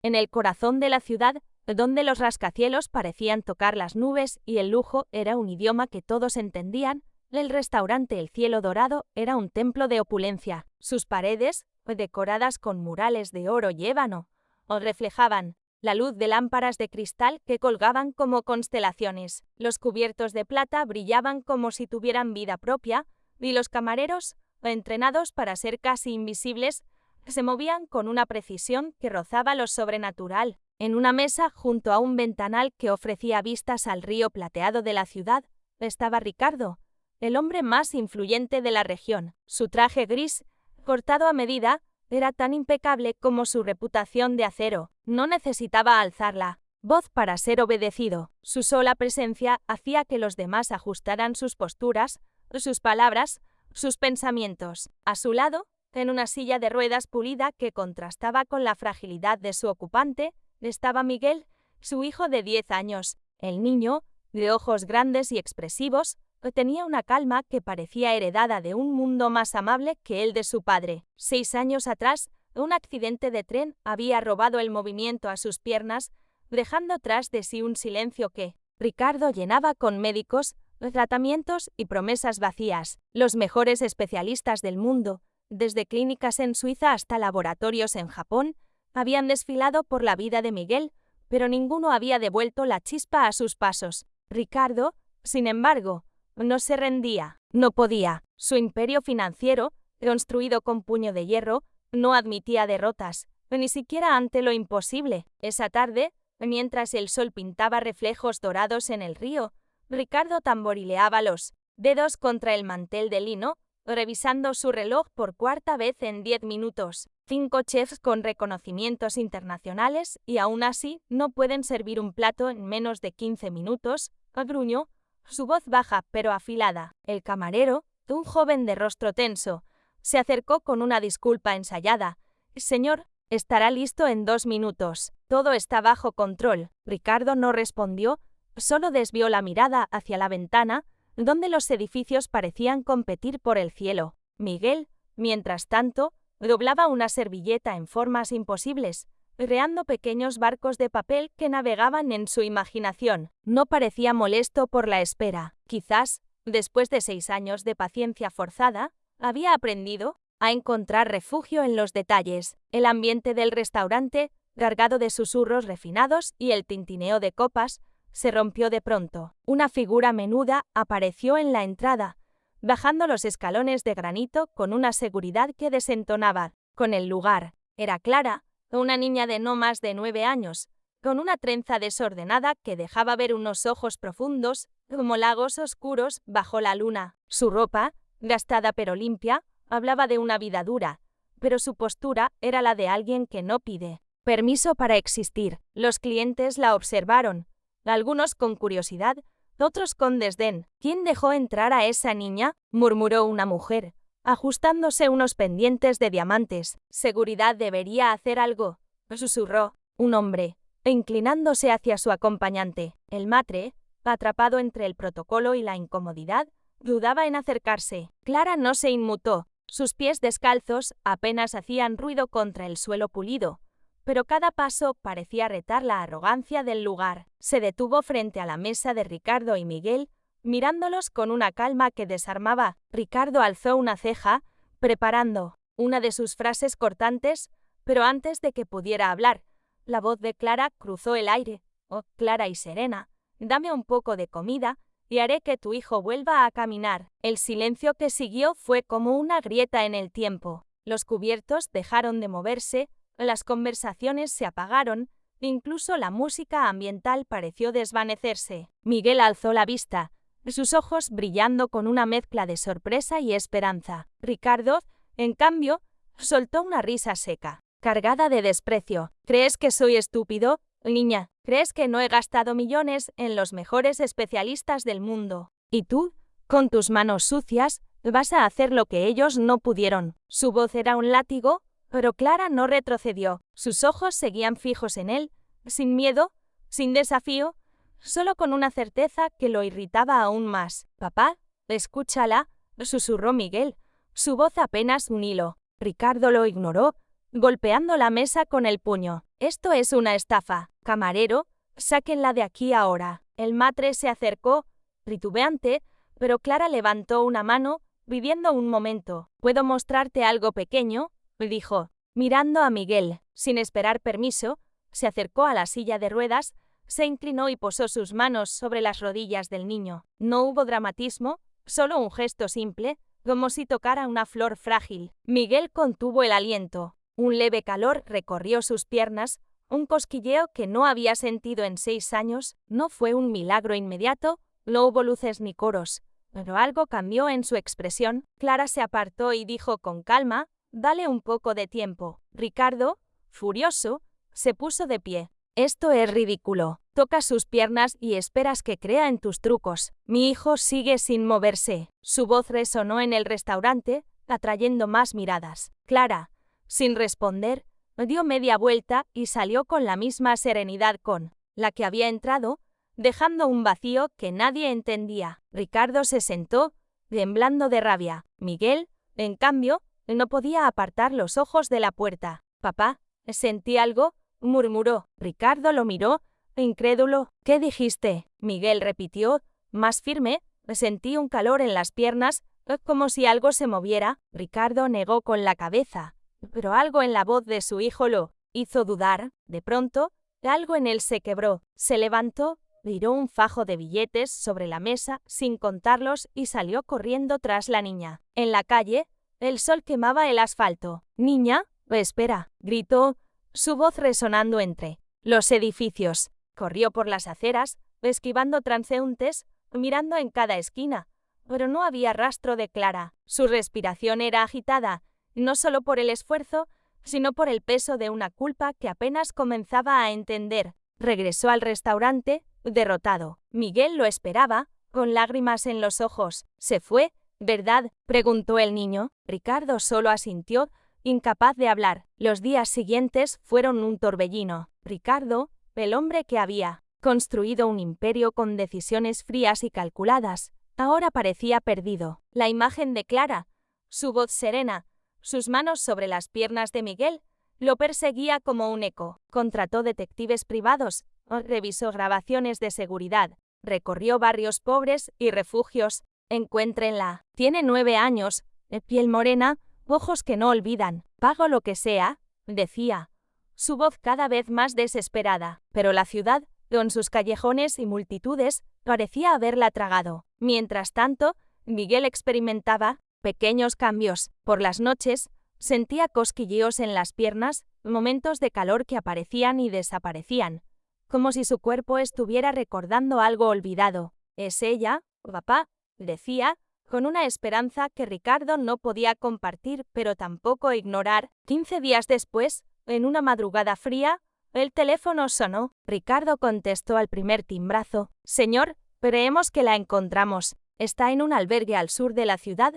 En el corazón de la ciudad, donde los rascacielos parecían tocar las nubes y el lujo era un idioma que todos entendían, el restaurante El Cielo Dorado era un templo de opulencia. Sus paredes, decoradas con murales de oro y ébano, reflejaban la luz de lámparas de cristal que colgaban como constelaciones. Los cubiertos de plata brillaban como si tuvieran vida propia, y los camareros, entrenados para ser casi invisibles, se movían con una precisión que rozaba lo sobrenatural. En una mesa, junto a un ventanal que ofrecía vistas al río plateado de la ciudad, estaba Ricardo, el hombre más influyente de la región. Su traje gris, cortado a medida, era tan impecable como su reputación de acero. No necesitaba alzar la voz para ser obedecido. Su sola presencia hacía que los demás ajustaran sus posturas, sus palabras, sus pensamientos. A su lado, en una silla de ruedas pulida que contrastaba con la fragilidad de su ocupante, estaba Miguel, su hijo de 10 años. El niño, de ojos grandes y expresivos, tenía una calma que parecía heredada de un mundo más amable que el de su padre. 6 años atrás, un accidente de tren había robado el movimiento a sus piernas, dejando tras de sí un silencio que Ricardo llenaba con médicos, tratamientos y promesas vacías. Los mejores especialistas del mundo, desde clínicas en Suiza hasta laboratorios en Japón, habían desfilado por la vida de Miguel, pero ninguno había devuelto la chispa a sus pasos. Ricardo, sin embargo, no se rendía. No podía. Su imperio financiero, construido con puño de hierro, no admitía derrotas, ni siquiera ante lo imposible. Esa tarde, mientras el sol pintaba reflejos dorados en el río, Ricardo tamborileaba los dedos contra el mantel de lino, revisando su reloj por cuarta vez en 10 minutos. 5 chefs con reconocimientos internacionales y aún así no pueden servir un plato en menos de 15 minutos, gruñó, su voz baja pero afilada. El camarero, un joven de rostro tenso, se acercó con una disculpa ensayada. Señor, estará listo en 2 minutos. Todo está bajo control. Ricardo no respondió, solo desvió la mirada hacia la ventana, donde los edificios parecían competir por el cielo. Miguel, mientras tanto, doblaba una servilleta en formas imposibles, creando pequeños barcos de papel que navegaban en su imaginación. No parecía molesto por la espera. Quizás, después de 6 años de paciencia forzada, había aprendido a encontrar refugio en los detalles. El ambiente del restaurante, cargado de susurros refinados y el tintineo de copas, se rompió de pronto. Una figura menuda apareció en la entrada, bajando los escalones de granito con una seguridad que desentonaba con el lugar. Era Clara, una niña de no más de 9 años, con una trenza desordenada que dejaba ver unos ojos profundos, como lagos oscuros bajo la luna. Su ropa, gastada pero limpia, hablaba de una vida dura, pero su postura era la de alguien que no pide permiso para existir. Los clientes la observaron, algunos con curiosidad, otros con desdén. ¿Quién dejó entrar a esa niña?, murmuró una mujer, ajustándose unos pendientes de diamantes. Seguridad debería hacer algo, susurró un hombre, inclinándose hacia su acompañante. El matre, atrapado entre el protocolo y la incomodidad, dudaba en acercarse. Clara no se inmutó. Sus pies descalzos apenas hacían ruido contra el suelo pulido, pero cada paso parecía retar la arrogancia del lugar. Se detuvo frente a la mesa de Ricardo y Miguel, mirándolos con una calma que desarmaba. Ricardo alzó una ceja, preparando una de sus frases cortantes, pero antes de que pudiera hablar, la voz de Clara cruzó el aire. «Oh, clara y serena, dame un poco de comida y haré que tu hijo vuelva a caminar». El silencio que siguió fue como una grieta en el tiempo. Los cubiertos dejaron de moverse, las conversaciones se apagaron, incluso la música ambiental pareció desvanecerse. Miguel alzó la vista, sus ojos brillando con una mezcla de sorpresa y esperanza. Ricardo, en cambio, soltó una risa seca, cargada de desprecio. ¿Crees que soy estúpido, niña? ¿Crees que no he gastado millones en los mejores especialistas del mundo? ¿Y tú, con tus manos sucias, vas a hacer lo que ellos no pudieron? Su voz era un látigo, pero Clara no retrocedió. Sus ojos seguían fijos en él, sin miedo, sin desafío, solo con una certeza que lo irritaba aún más. «Papá, escúchala», susurró Miguel, su voz apenas un hilo. Ricardo lo ignoró, golpeando la mesa con el puño. Esto es una estafa. Camarero, sáquenla de aquí ahora. El matre se acercó, titubeante, pero Clara levantó una mano, pidiendo un momento. ¿Puedo mostrarte algo pequeño?, dijo, mirando a Miguel. Sin esperar permiso, se acercó a la silla de ruedas, se inclinó y posó sus manos sobre las rodillas del niño. No hubo dramatismo, solo un gesto simple, como si tocara una flor frágil. Miguel contuvo el aliento. Un leve calor recorrió sus piernas, un cosquilleo que no había sentido en 6 años. No fue un milagro inmediato, no hubo luces ni coros, pero algo cambió en su expresión. Clara se apartó y dijo con calma, «Dale un poco de tiempo». Ricardo, furioso, se puso de pie. «Esto es ridículo. Tocas sus piernas y esperas que crea en tus trucos. Mi hijo sigue sin moverse». Su voz resonó en el restaurante, atrayendo más miradas. Clara, sin responder, dio media vuelta y salió con la misma serenidad con la que había entrado, dejando un vacío que nadie entendía. Ricardo se sentó, temblando de rabia. Miguel, en cambio, no podía apartar los ojos de la puerta. «Papá, ¿sentí algo?», murmuró. Ricardo lo miró, incrédulo. «¿Qué dijiste?», Miguel repitió, más firme. «Sentí un calor en las piernas, como si algo se moviera». Ricardo negó con la cabeza, pero algo en la voz de su hijo lo hizo dudar. De pronto, algo en él se quebró. Se levantó, tiró un fajo de billetes sobre la mesa sin contarlos y salió corriendo tras la niña. En la calle, el sol quemaba el asfalto. «Niña, espera», gritó, su voz resonando entre los edificios. Corrió por las aceras, esquivando transeúntes, mirando en cada esquina, pero no había rastro de Clara. Su respiración era agitada, no solo por el esfuerzo, sino por el peso de una culpa que apenas comenzaba a entender. Regresó al restaurante, derrotado. Miguel lo esperaba, con lágrimas en los ojos. «¿Se fue, verdad?», preguntó el niño. Ricardo solo asintió, incapaz de hablar. Los días siguientes fueron un torbellino. Ricardo, el hombre que había construido un imperio con decisiones frías y calculadas, ahora parecía perdido. La imagen de Clara, su voz serena, sus manos sobre las piernas de Miguel, lo perseguía como un eco. Contrató detectives privados, revisó grabaciones de seguridad, recorrió barrios pobres y refugios. «Encuéntrenla. Tiene 9 años, piel morena, ojos que no olvidan. Pago lo que sea», decía, su voz cada vez más desesperada. Pero la ciudad, con sus callejones y multitudes, parecía haberla tragado. Mientras tanto, Miguel experimentaba pequeños cambios. Por las noches, sentía cosquilleos en las piernas, momentos de calor que aparecían y desaparecían, como si su cuerpo estuviera recordando algo olvidado. «¿Es ella, papá?», decía, con una esperanza que Ricardo no podía compartir pero tampoco ignorar. 15 días después, en una madrugada fría, el teléfono sonó. Ricardo contestó al primer timbrazo. «Señor, creemos que la encontramos. Está en un albergue al sur de la ciudad,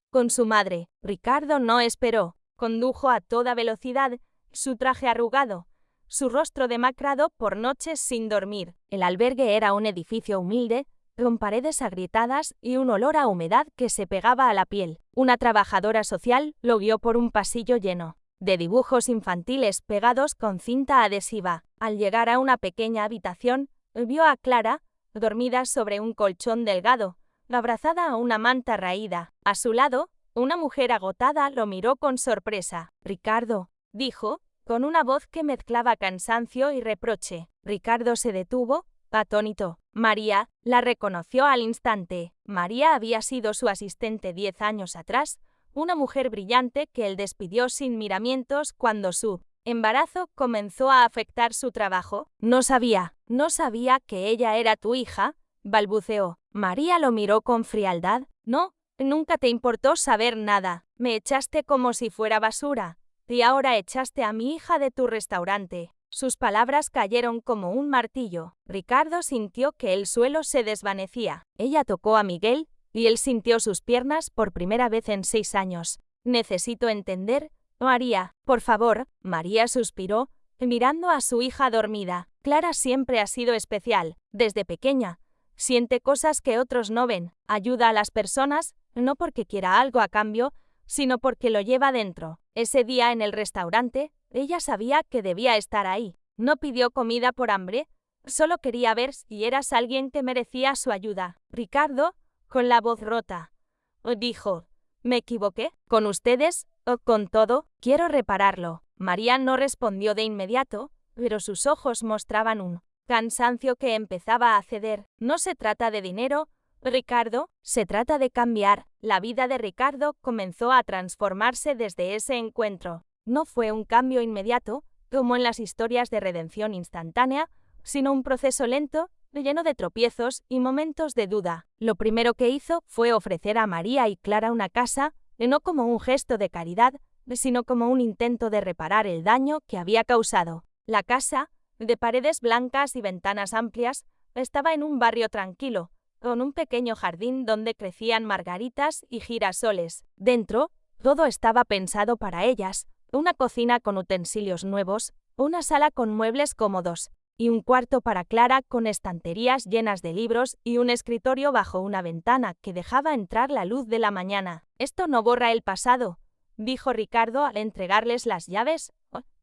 con su madre». Ricardo no esperó. Condujo a toda velocidad, su traje arrugado, su rostro demacrado por noches sin dormir. El albergue era un edificio humilde, con paredes agrietadas y un olor a humedad que se pegaba a la piel. Una trabajadora social lo guió por un pasillo lleno de dibujos infantiles pegados con cinta adhesiva. Al llegar a una pequeña habitación, vio a Clara, dormida sobre un colchón delgado, abrazada a una manta raída. A su lado, una mujer agotada lo miró con sorpresa. «Ricardo», dijo, con una voz que mezclaba cansancio y reproche. Ricardo se detuvo, atónito. María la reconoció al instante. María había sido su asistente 10 años atrás, una mujer brillante que él despidió sin miramientos cuando su embarazo comenzó a afectar su trabajo. No sabía que ella era tu hija», balbuceó. María lo miró con frialdad. «No, nunca te importó saber nada. Me echaste como si fuera basura. Y ahora echaste a mi hija de tu restaurante». Sus palabras cayeron como un martillo. Ricardo sintió que el suelo se desvanecía. Ella tocó a Miguel, y él sintió sus piernas por primera vez en 6 años. «Necesito entender, María, por favor». María suspiró, mirando a su hija dormida. «Clara siempre ha sido especial, desde pequeña. Siente cosas que otros no ven. Ayuda a las personas, no porque quiera algo a cambio, sino porque lo lleva dentro. Ese día en el restaurante, ella sabía que debía estar ahí. No pidió comida por hambre, solo quería ver si eras alguien que merecía su ayuda. Ricardo, con la voz rota, dijo: ¿me equivoqué? ¿Con ustedes o con todo? Quiero repararlo. María no respondió de inmediato, pero sus ojos mostraban un cansancio que empezaba a ceder. No se trata de dinero, Ricardo, se trata de cambiar. La vida de Ricardo comenzó a transformarse desde ese encuentro. No fue un cambio inmediato, como en las historias de redención instantánea, sino un proceso lento, lleno de tropiezos y momentos de duda. Lo primero que hizo fue ofrecer a María y Clara una casa, no como un gesto de caridad, sino como un intento de reparar el daño que había causado. La casa, de paredes blancas y ventanas amplias, estaba en un barrio tranquilo, con un pequeño jardín donde crecían margaritas y girasoles. Dentro, todo estaba pensado para ellas: una cocina con utensilios nuevos, una sala con muebles cómodos, y un cuarto para Clara con estanterías llenas de libros y un escritorio bajo una ventana que dejaba entrar la luz de la mañana. «Esto no borra el pasado», dijo Ricardo al entregarles las llaves,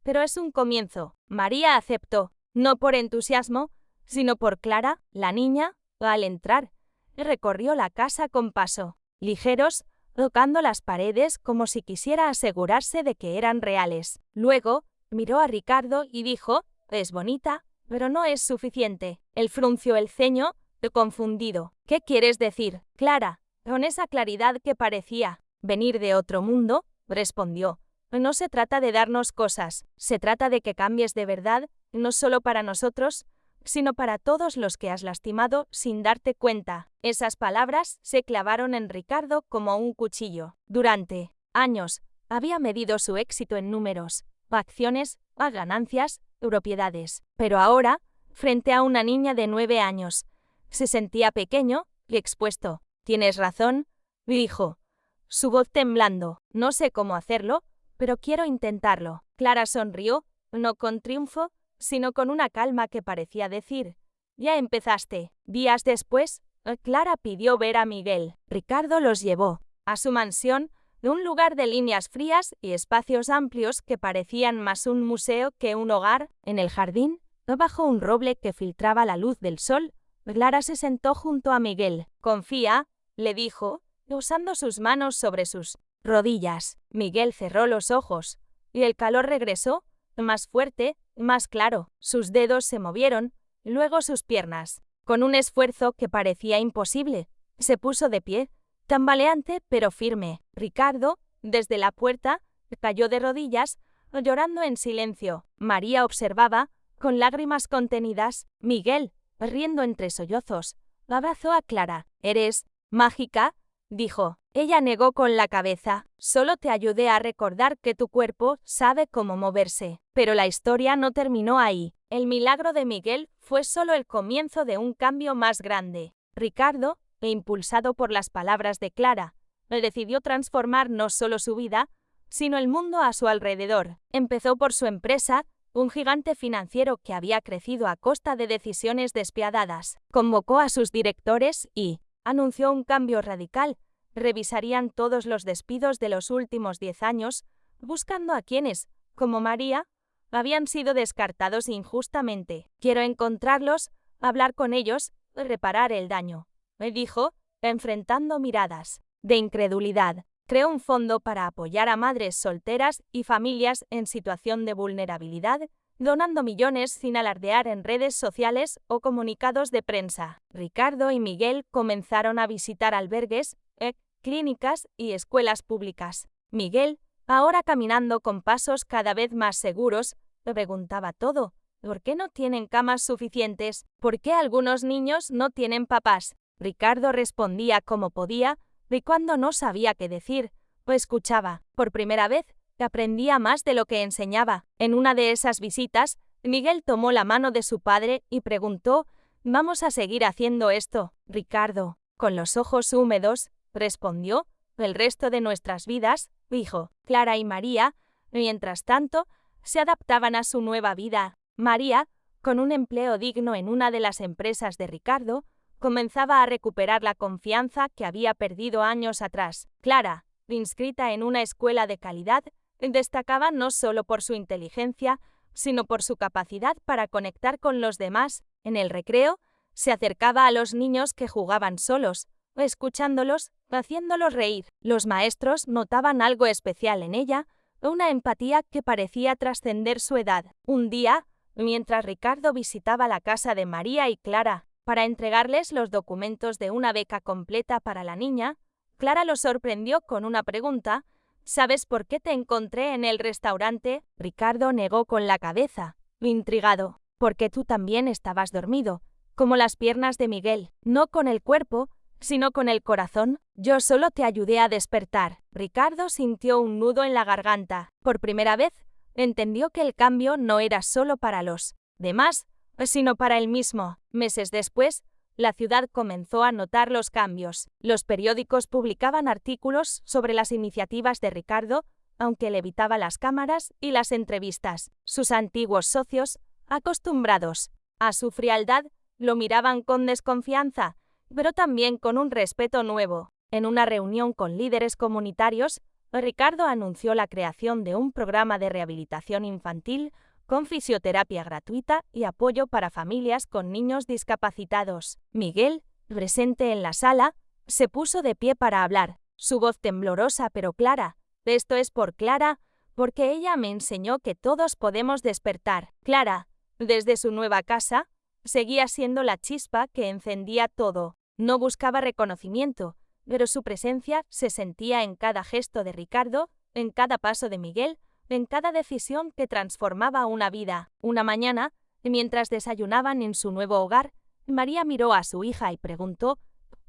«pero es un comienzo». María aceptó, no por entusiasmo, sino por Clara, la niña. Al entrar, recorrió la casa con paso ligeros, tocando las paredes como si quisiera asegurarse de que eran reales. Luego, miró a Ricardo y dijo: «Es bonita, pero no es suficiente». Él frunció el ceño, confundido. «¿Qué quieres decir, Clara?». Con esa claridad que parecía venir de otro mundo, respondió: «No se trata de darnos cosas, se trata de que cambies de verdad, no solo para nosotros, sino para todos los que has lastimado sin darte cuenta». Esas palabras se clavaron en Ricardo como un cuchillo. Durante años había medido su éxito en números, acciones, ganancias, propiedades. Pero ahora, frente a una niña de 9 años, se sentía pequeño y expuesto. «Tienes razón», dijo, su voz temblando. «No sé cómo hacerlo, pero quiero intentarlo». Clara sonrió, no con triunfo, sino con una calma que parecía decir: «Ya empezaste». Días después, Clara pidió ver a Miguel. Ricardo los llevó a su mansión, un lugar de líneas frías y espacios amplios que parecían más un museo que un hogar. En el jardín, bajo un roble que filtraba la luz del sol, Clara se sentó junto a Miguel. «Confía», le dijo, usando sus manos sobre sus rodillas. Miguel cerró los ojos, y el calor regresó, más fuerte, más claro. Sus dedos se movieron, luego sus piernas. Con un esfuerzo que parecía imposible, se puso de pie, tambaleante pero firme. Ricardo, desde la puerta, cayó de rodillas, llorando en silencio. María observaba, con lágrimas contenidas. Miguel, riendo entre sollozos, abrazó a Clara. «¿Eres mágica?», dijo. Ella negó con la cabeza. «Solo te ayudé a recordar que tu cuerpo sabe cómo moverse». Pero la historia no terminó ahí. El milagro de Miguel fue solo el comienzo de un cambio más grande. Ricardo, impulsado por las palabras de Clara, decidió transformar no solo su vida, sino el mundo a su alrededor. Empezó por su empresa, un gigante financiero que había crecido a costa de decisiones despiadadas. Convocó a sus directores y anunció un cambio radical. Revisarían todos los despidos de los últimos 10 años, buscando a quienes, como María, habían sido descartados injustamente. «Quiero encontrarlos, hablar con ellos, reparar el daño», me dijo, enfrentando miradas de incredulidad. Creó un fondo para apoyar a madres solteras y familias en situación de vulnerabilidad, donando millones sin alardear en redes sociales o comunicados de prensa. Ricardo y Miguel comenzaron a visitar albergues, clínicas y escuelas públicas. Miguel, ahora caminando con pasos cada vez más seguros, preguntaba todo. ¿Por qué no tienen camas suficientes? ¿Por qué algunos niños no tienen papás? Ricardo respondía como podía, y cuando no sabía qué decir, o escuchaba. Por primera vez, aprendía más de lo que enseñaba. En una de esas visitas, Miguel tomó la mano de su padre y preguntó: «¿Vamos a seguir haciendo esto?». Ricardo, con los ojos húmedos, respondió: «El resto de nuestras vidas», dijo. Clara y María, mientras tanto, se adaptaban a su nueva vida. María, con un empleo digno en una de las empresas de Ricardo, comenzaba a recuperar la confianza que había perdido años atrás. Clara, inscrita en una escuela de calidad, Destacaba no solo por su inteligencia, sino por su capacidad para conectar con los demás. En el recreo, se acercaba a los niños que jugaban solos, escuchándolos, haciéndolos reír. Los maestros notaban algo especial en ella, una empatía que parecía trascender su edad. Un día, mientras Ricardo visitaba la casa de María y Clara para entregarles los documentos de una beca completa para la niña, Clara lo sorprendió con una pregunta: ¿sabes por qué te encontré en el restaurante? Ricardo negó con la cabeza, intrigado. Porque tú también estabas dormido, como las piernas de Miguel, no con el cuerpo, sino con el corazón. Yo solo te ayudé a despertar. Ricardo sintió un nudo en la garganta. Por primera vez, entendió que el cambio no era solo para los demás, sino para él mismo. Meses después, la ciudad comenzó a notar los cambios. Los periódicos publicaban artículos sobre las iniciativas de Ricardo, aunque él evitaba las cámaras y las entrevistas. Sus antiguos socios, acostumbrados a su frialdad, lo miraban con desconfianza, pero también con un respeto nuevo. En una reunión con líderes comunitarios, Ricardo anunció la creación de un programa de rehabilitación infantil con fisioterapia gratuita y apoyo para familias con niños discapacitados. Miguel, presente en la sala, se puso de pie para hablar, su voz temblorosa pero clara. Esto es por Clara, porque ella me enseñó que todos podemos despertar. Clara, desde su nueva casa, seguía siendo la chispa que encendía todo. No buscaba reconocimiento, pero su presencia se sentía en cada gesto de Ricardo, en cada paso de Miguel, en cada decisión que transformaba una vida. Una mañana, mientras desayunaban en su nuevo hogar, María miró a su hija y preguntó: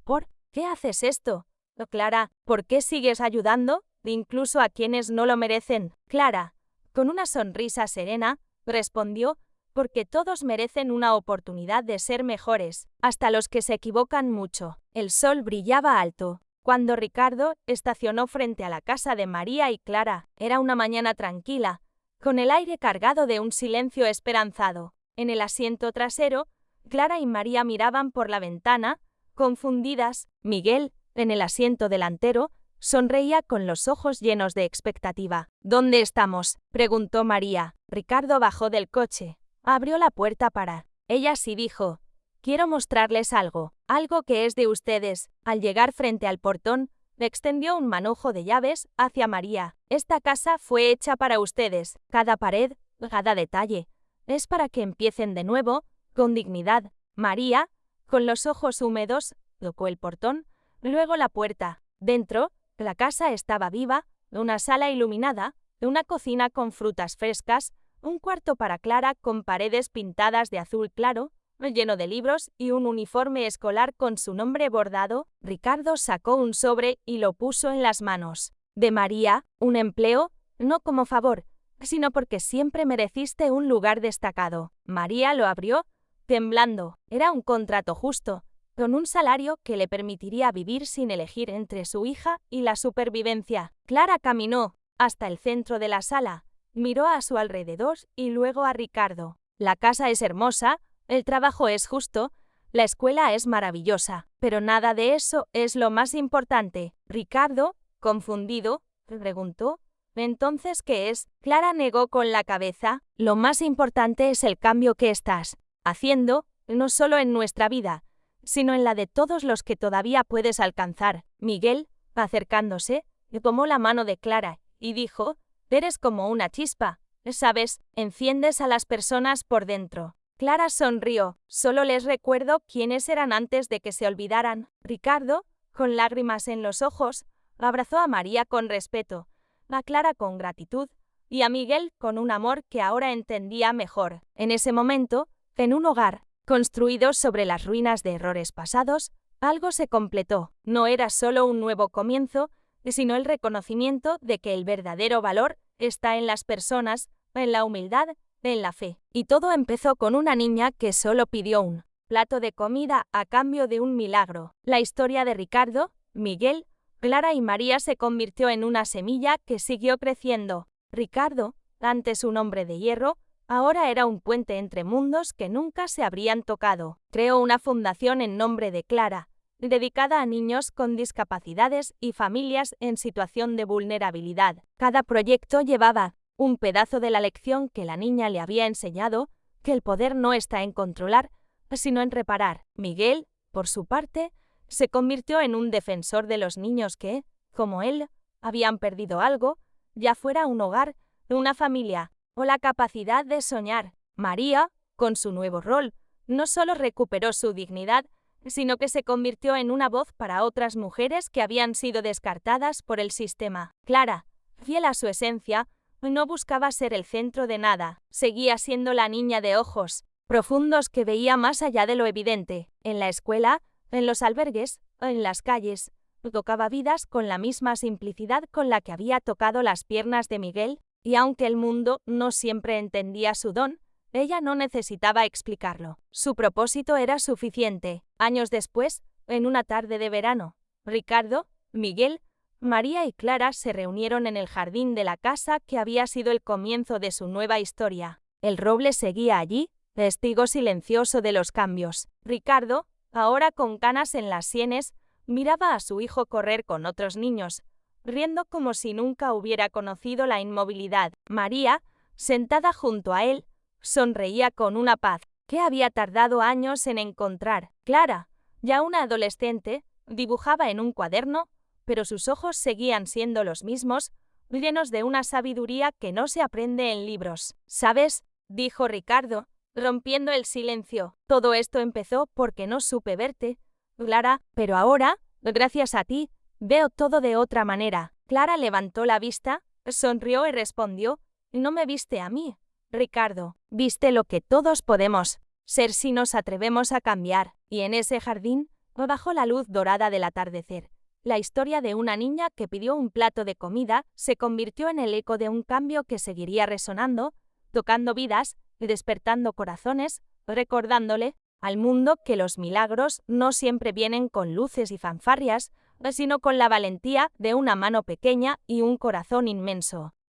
¿por qué haces esto? Clara, ¿por qué sigues ayudando, incluso a quienes no lo merecen? Clara, con una sonrisa serena, respondió: porque todos merecen una oportunidad de ser mejores, hasta los que se equivocan mucho. El sol brillaba alto cuando Ricardo estacionó frente a la casa de María y Clara. Era una mañana tranquila, con el aire cargado de un silencio esperanzado. En el asiento trasero, Clara y María miraban por la ventana, confundidas. Miguel, en el asiento delantero, sonreía con los ojos llenos de expectativa. ¿Dónde estamos?, preguntó María. Ricardo bajó del coche. Abrió la puerta para ellas y dijo: quiero mostrarles algo que es de ustedes. Al llegar frente al portón, le extendió un manojo de llaves hacia María. Esta casa fue hecha para ustedes. Cada pared, cada detalle, es para que empiecen de nuevo, con dignidad. María, con los ojos húmedos, tocó el portón, luego la puerta. Dentro, la casa estaba viva, una sala iluminada, una cocina con frutas frescas, un cuarto para Clara con paredes pintadas de azul claro, lleno de libros y un uniforme escolar con su nombre bordado. Ricardo sacó un sobre y lo puso en las manos de María. Un empleo, no como favor, sino porque siempre mereciste un lugar destacado. María lo abrió, temblando. Era un contrato justo, con un salario que le permitiría vivir sin elegir entre su hija y la supervivencia. Clara caminó hasta el centro de la sala, miró a su alrededor y luego a Ricardo. La casa es hermosa, el trabajo es justo, la escuela es maravillosa, pero nada de eso es lo más importante. Ricardo, confundido, preguntó: ¿entonces qué es? Clara negó con la cabeza: lo más importante es el cambio que estás haciendo, no solo en nuestra vida, sino en la de todos los que todavía puedes alcanzar. Miguel, acercándose, tomó la mano de Clara y dijo: eres como una chispa, ¿sabes? Enciendes a las personas por dentro. Clara sonrió. Solo les recuerdo quiénes eran antes de que se olvidaran. Ricardo, con lágrimas en los ojos, abrazó a María con respeto, a Clara con gratitud y a Miguel con un amor que ahora entendía mejor. En ese momento, en un hogar construido sobre las ruinas de errores pasados, algo se completó. No era solo un nuevo comienzo, sino el reconocimiento de que el verdadero valor está en las personas, en la humildad, en la fe. Y todo empezó con una niña que solo pidió un plato de comida a cambio de un milagro. La historia de Ricardo, Miguel, Clara y María se convirtió en una semilla que siguió creciendo. Ricardo, antes un hombre de hierro, ahora era un puente entre mundos que nunca se habrían tocado. Creó una fundación en nombre de Clara, dedicada a niños con discapacidades y familias en situación de vulnerabilidad. Cada proyecto llevaba un pedazo de la lección que la niña le había enseñado, que el poder no está en controlar, sino en reparar. Miguel, por su parte, se convirtió en un defensor de los niños que, como él, habían perdido algo, ya fuera un hogar, una familia o la capacidad de soñar. María, con su nuevo rol, no solo recuperó su dignidad, sino que se convirtió en una voz para otras mujeres que habían sido descartadas por el sistema. Clara, fiel a su esencia, no buscaba ser el centro de nada, seguía siendo la niña de ojos profundos que veía más allá de lo evidente. En la escuela, en los albergues, en las calles, tocaba vidas con la misma simplicidad con la que había tocado las piernas de Miguel, y aunque el mundo no siempre entendía su don, ella no necesitaba explicarlo. Su propósito era suficiente. Años después, en una tarde de verano, Ricardo, Miguel, María y Clara se reunieron en el jardín de la casa que había sido el comienzo de su nueva historia. El roble seguía allí, testigo silencioso de los cambios. Ricardo, ahora con canas en las sienes, miraba a su hijo correr con otros niños, riendo como si nunca hubiera conocido la inmovilidad. María, sentada junto a él, sonreía con una paz que había tardado años en encontrar. Clara, ya una adolescente, dibujaba en un cuaderno, pero sus ojos seguían siendo los mismos, llenos de una sabiduría que no se aprende en libros. ¿Sabes?, dijo Ricardo, rompiendo el silencio. Todo esto empezó porque no supe verte, Clara, pero ahora, gracias a ti, veo todo de otra manera. Clara levantó la vista, sonrió y respondió, no me viste a mí, Ricardo, viste lo que todos podemos ser si nos atrevemos a cambiar. Y en ese jardín, bajo la luz dorada del atardecer, la historia de una niña que pidió un plato de comida se convirtió en el eco de un cambio que seguiría resonando, tocando vidas, despertando corazones, recordándole al mundo que los milagros no siempre vienen con luces y fanfarrias, sino con la valentía de una mano pequeña y un corazón inmenso.